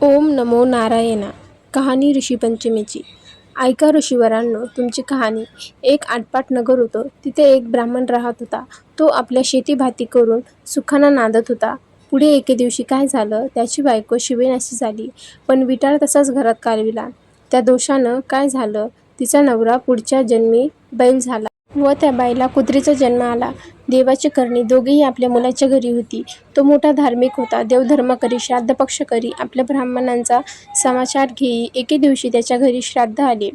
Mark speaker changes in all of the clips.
Speaker 1: ओम नमो नारायणा. कहाणी ऋषीपंचमीची. ऐका ऋषीवरांनो, तुमची कहाणी. एक आटपाट नगर होतं. तिथे एक ब्राह्मण राहत होता. तो आपल्या शेतीभाती करून सुखानं नांदत होता. पुढे एके दिवशी काय झालं, त्याची बायको शिवेनाशी झाली, पण विटाळ तसाच घरात कालविला. त्या दोषानं काय झालं, तिचा नवरा पुढच्या जन्मी बैल झाला व त्या बाईला कुत्रीचा जन्म आला. देवाची करणी दोघेही आपल्या मुलाच्या घरी होती. तो मोठा धार्मिक होता. देवधर्म करी, श्राद्ध पक्ष करी, आपल्या ब्राह्मणांचा समाचार घेई. एके दिवशी त्याच्या घरी श्राद्ध आले.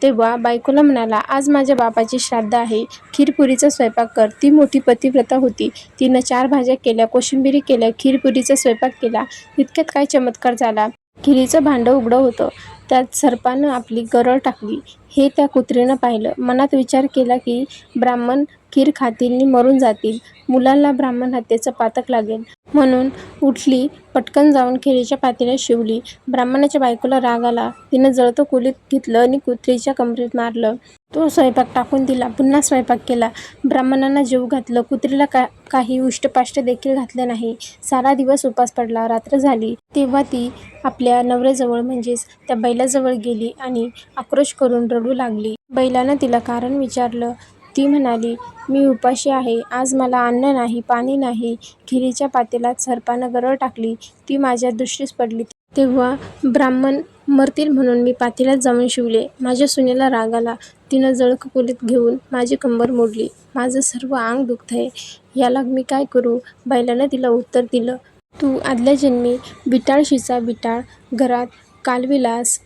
Speaker 1: तेव्हा बायकोला म्हणाला, आज माझ्या बापाचे श्राद्ध आहे, खीरपुरीचा स्वयंपाक कर. ती मोठी पतिव्रता होती. तिनं 4 भाज्या केल्या, कोशिंबिरी केल्या, खीरपुरीचा स्वयंपाक केला. इतक्यात काय चमत्कार झाला. खिरीचं भांडं उघडं होतं. त्यात सर्पानं आपली गरळ टाकली. हे त्या कुत्रीनं पाहिलं. मनात विचार केला की ब्राह्मण खीर खातील नि मरून जातील. मुलांना ब्राह्मण हत्येचं पातक लागेल. म्हणून उठली, पटकन जाऊन खिरीच्या पातेल्यात शिवली. ब्राह्मणाच्या बायकोला राग आला. तिनं जळतं कोलीत घेतलं आणि कुत्रीच्या कमरेत मारलं. तो स्वयंपाक टाकून दिला. पुन्हा स्वयंपाक केला. ब्राह्मणांना जेवू घातलं. कुत्रीला काही उष्टपाष्ट देखील घातलं नाही. सारा दिवस उपास पडला. रात्र झाली तेव्हा ती आपल्या नवऱ्याजवळ म्हणजेच त्या बैलाजवळ गेली आणि आक्रोश करून रडू लागली. बैलानं तिला कारण विचारलं. ती म्हणाली, मी उपाशी आहे. आज मला अन्न नाही, पाणी नाही. खिरीच्या पातेल्यात सर्पानं गरळ टाकली, ती माझ्या दृष्टीस पडली. तेव्हा ब्राह्मण मरतील म्हणून मी पातेल्यात जाऊन शिवले. माझ्या सुनेला राग आला. तिनं जळकं खोलीत घेऊन माझी कंबर मोडली. माझं सर्व अंग दुखतंय. याला मी काय करू? बैलानं तिला उत्तर दिलं, तू आदल्या जन्मी बिटाळशीचा बिटाळ घरात कालविलास.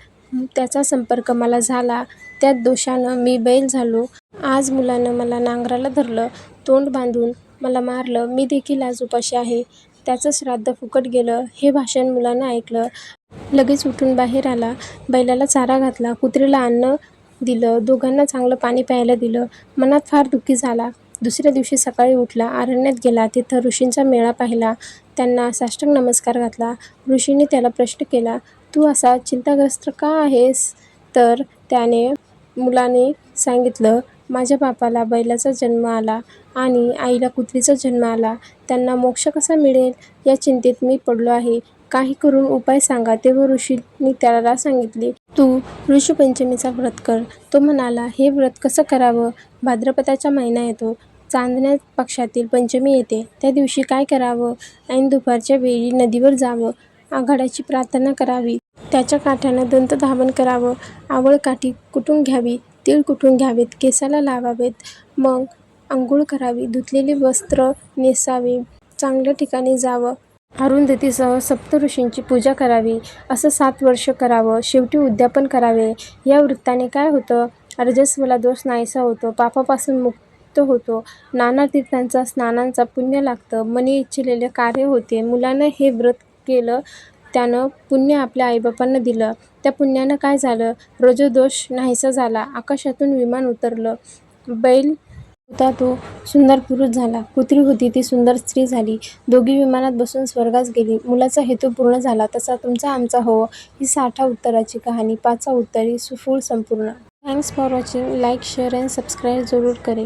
Speaker 1: त्याचा संपर्क मला झाला. त्याच दोषानं मी बैल झालो. आज मुलानं मला नांगराला धरलं, तोंड बांधून मला मारलं. मी देखील आज उपाशी आहे. त्याचं श्राद्ध फुकट गेलं. हे भाषण मुलानं ऐकलं. लगेच उठून बाहेर आला. बैलाला चारा घातला, कुत्रीला अन्न दिलं, दोघांना चांगलं पाणी प्यायला दिलं. मनात फार दुःखी झाला. दुसऱ्या दिवशी सकाळी उठला, अरण्यात गेला. तिथं ऋषींचा मेळा पाहिला. त्यांना साष्टांग नमस्कार घातला. ऋषींनी त्याला प्रश्न केला, तू असा चिंताग्रस्त का आहेस? तर त्याने मुलाने सांगितलं, माझ्या बापाला बैलाचा जन्म आला आणि आईला कुत्रीचा जन्म आला. त्यांना मोक्ष कसा मिळेल या चिंतेत मी पडलो आहे. काही करून उपाय सांगा. तेव्हा ऋषींनी त्याला सांगितले, तू ऋषीपंचमीचा व्रत कर. तो म्हणाला, हे व्रत कसं करावं? भाद्रपदाचा महिना येतो. चांदण्या पक्षातील पंचमी येते. त्या दिवशी काय करावं? ऐन दुपारच्या वेळी नदीवर जावं. आघाड्याची प्रार्थना करावी. त्याच्या काठानं दंतधावन करावं. आवळ काठी कुटून घ्यावी. तीळ कुटून घ्यावेत. केसाला लावावेत. मग अंघोळ करावी. धुतलेली वस्त्र नेसावी. चांगल्या ठिकाणी जावं. अरुंधतीसह सप्तऋषींची पूजा करावी. असं 7 वर्ष करावं. शेवटी उद्यापन करावे. या व्रताने काय होतं? रजस्वला दोष नाहीसा होतो. पापापासून मुक्त होतो. नाना तीर्थांचा स्नानांचा पुण्य लागतं. मनी इच्छिलेले कार्य होते. मुलानं हे व्रत केलं. त्यानं पुण्य आपल्या आईबापांना दिलं. त्या पुण्यानं काय झालं? रजोदोष नाहीसा झाला. आकाशातून विमान उतरलं. बैल होता तो सुंदर पुरुष झाला. कुत्री होती ती सुंदर स्त्री झाली. दोघी विमानात बसून स्वर्गास गेली. मुलाचा हेतू पूर्ण झाला. तसा तुमचा आमचा हो. ही 60 उत्तराची कहाणी. 5 उत्तरी सुफूल संपूर्ण. Thanks for watching. Like, share and subscribe जरूर करें.